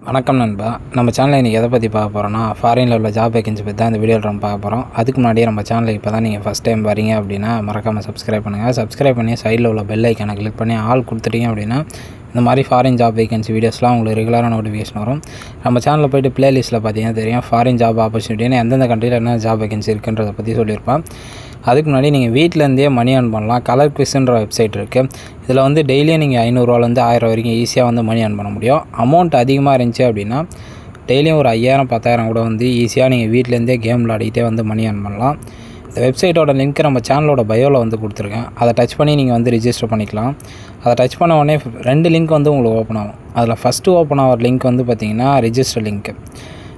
வணக்கம் நண்பா. நம்ம சேனலில் இன்றைக்கி எதை பற்றி பார்க்க போகிறோன்னா, ஃபாரினில் உள்ள ஜாப் வேகன்சி பற்றி தான் இந்த வீடியோவில் நம்ம பார்க்க போகிறோம். அதுக்கு முன்னாடியே நம்ம சேனலில் இப்போ தான் நீங்கள் ஃபஸ்ட் டைம் வரீங்க அப்படின்னா மறக்காமல் சப்ஸ்கிரைப் பண்ணுங்கள். சப்ஸ்கிரைப் பண்ணி சைடில் உள்ள பெல் ஐக்கானை கிளிக் பண்ணி ஆல் கொடுத்துட்டீங்க அப்படின்னா இந்த மாதிரி ஃபாரின் ஜாப் வேகன்சி வீடியோஸ்லாம் உங்களுக்கு ரெகுலராக நோட்டிஃபிகேஷன் வரும். நம்ம சேனலில் போய்ட்டு ப்ளேலிஸ்ட்டில் பார்த்தீங்கன்னா தெரியும் ஃபாரின் ஜாப் ஆப்பர்ச்சுனிட்டின்னு எந்தெந்த கண்ட்ரியில் என்ன ஜாப் வேகன்சி இருக்குன்றதை பற்றி சொல்லியிருப்பேன். அதுக்கு முன்னாடி நீங்கள் வீட்டிலேருந்தே மணி ஏர்ன் பண்ணலாம். கலர் குவிஸ்ன்ற வெப்சைட் இருக்குது. இதில் வந்து டெய்லியும் நீங்கள் 500 1000 வரைக்கும் ஈஸியாக வந்து மணி ஏர்ன் பண்ண முடியும். அமௌண்ட் அதிகமாக இருந்துச்சு அப்படின்னா டெய்லியும் ஒரு 5000 10,000 கூட வந்து ஈஸியாக நீங்கள் வீட்டிலேருந்தே கேம் விளையாடிக்கிட்டே வந்து மணி ஏர்ன் பண்ணலாம். இந்த வெப்சைட்டோட லிங்க் நம்ம சேனலோட பயோவில் வந்து கொடுத்துருக்கேன். அதை டச் பண்ணி நீங்கள் வந்து ரிஜிஸ்டர் பண்ணிக்கலாம். அதை டச் பண்ண உடனே 2 லிங்க் வந்து உங்களுக்கு ஓப்பன் ஆகும். அதில் ஃபஸ்ட்டு ஓப்பன் ஆகிற லிங்க் வந்து பார்த்திங்கன்னா ரிஜிஸ்டர் லிங்க்கு.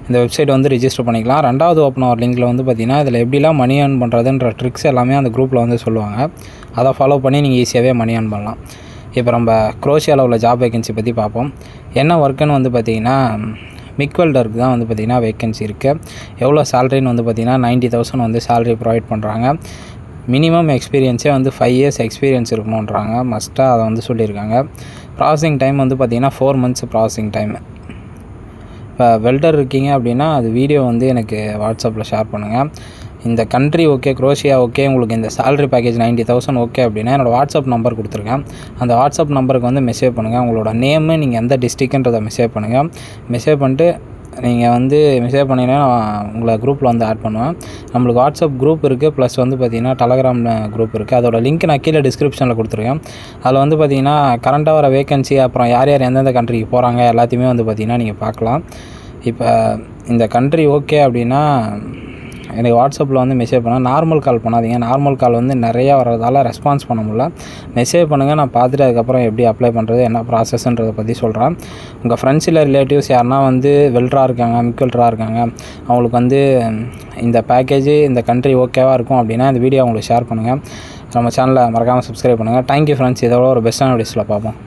இந்த வெப்சைட் வந்து ரிஜிஸ்டர் பண்ணிக்கலாம். 2வது ஓப்பன் ஆகிற லிங்கில் வந்து பார்த்திங்கன்னா இதில் எப்படிலாம் மணி ஏர்ன் பண்ணுறதுன்ற ட்ரிக்ஸ் எல்லாமே அந்த குரூப்பில் வந்து சொல்லுவாங்க. அதை ஃபாலோ பண்ணி நீங்கள் ஈஸியாகவே மணி ஏர்ன் பண்ணலாம். இப்போ நம்ம குரோஷியாவில் உள்ள ஜாப் வேகன்சி பற்றி பார்ப்போம். என்ன ஒர்க்குன்னு வந்து பார்த்திங்கன்னா மிக் வெல்டருக்கு தான் வந்து பார்த்திங்கன்னா வேகன்சி இருக்குது. எவ்வளோ சேலரின்னு வந்து பார்த்திங்கன்னா 90,000 வந்து சேலரி ப்ரொவைட் பண்ணுறாங்க. மினிமம் எக்ஸ்பீரியன்ஸே வந்து 5 years எக்ஸ்பீரியன்ஸ் இருக்கணுன்றாங்க. மஸ்ட்டாக அதை வந்து சொல்லியிருக்காங்க. ப்ராசஸிங் டைம் வந்து பார்த்திங்கன்னா 4 months ப்ராசஸிங் டைம். இப்போ வெல்டர் இருக்கீங்க அப்படின்னா அது வீடியோ வந்து எனக்கு வாட்ஸ்அப்பில் ஷேர் பண்ணுங்கள். இந்த கண்ட்ரி ஓகே, குரோஷியா ஓகே, உங்களுக்கு இந்த சேலரி பேக்கேஜ் 90,000 ஓகே அப்படின்னா என்னோடய வாட்ஸ்அப் நம்பர் கொடுத்துருக்கேன். அந்த வாட்ஸ்அப் நம்பருக்கு வந்து மெசேஜ் பண்ணுங்கள். உங்களோட நேமு, நீங்கள் எந்த டிஸ்ட்ரிக்ன்றதை மெசேஜ் பண்ணுங்கள். மெசேஜ் பண்ணிட்டு நீங்கள் வந்து மெசேஜ் பண்ணிங்கன்னா நான் உங்களை குரூப்பில் வந்து ஆட் பண்ணுவேன். நம்மளுக்கு வாட்ஸ்அப் குரூப் இருக்குது, ப்ளஸ் வந்து பார்த்திங்கன்னா டெலகிராம் குரூப் இருக்குது. அதோட லிங்க் நான் கீழே டிஸ்கிரிப்ஷனில் கொடுத்துருக்கேன். அதில் வந்து பார்த்திங்கன்னா கரண்ட்டாக வர வேகன்சி, அப்புறம் யார் யார் எந்தெந்த கண்ட்ரிக்கு போகிறாங்க எல்லாத்தையுமே வந்து பார்த்திங்கன்னா நீங்கள் பார்க்கலாம். இப்போ இந்த கண்ட்ரி ஓகே அப்படின்னா எனக்கு வாட்ஸ்அப்பில் வந்து மெசேஜ் பண்ணால், நார்மல் கால் பண்ணாதீங்க. நார்மல் கால் வந்து நிறையா வர்றதால ரெஸ்பான்ஸ் பண்ண முடியல. மெசேஜ் பண்ணுங்கள், நான் பார்த்துட்டு அதுக்கப்புறம் எப்படி அப்ளை பண்ணுறது, என்ன ப்ராசஸ்ன்றதை பற்றி சொல்கிறேன். உங்கள் ஃப்ரெண்ட்ஸ் இல்லை ரிலேட்டிவ்ஸ் யாருன்னா வந்து வெல்டராக இருக்காங்க, மிக் வெல்டராக இருக்காங்க, அவங்களுக்கு வந்து இந்த பேக்கேஜ் இந்த கண்ட்ரி ஓகேவாக இருக்கும் அப்படின்னா இந்த வீடியோ அவங்களுக்கு ஷேர் பண்ணுங்கள். நம்ம சேனலை மறக்காமல் சப்ஸ்கிரைப் பண்ணுங்கள். Thank you friends. இதோட ஒரு பெஸ்ட்டான வீடியோஸில் பார்ப்போம்.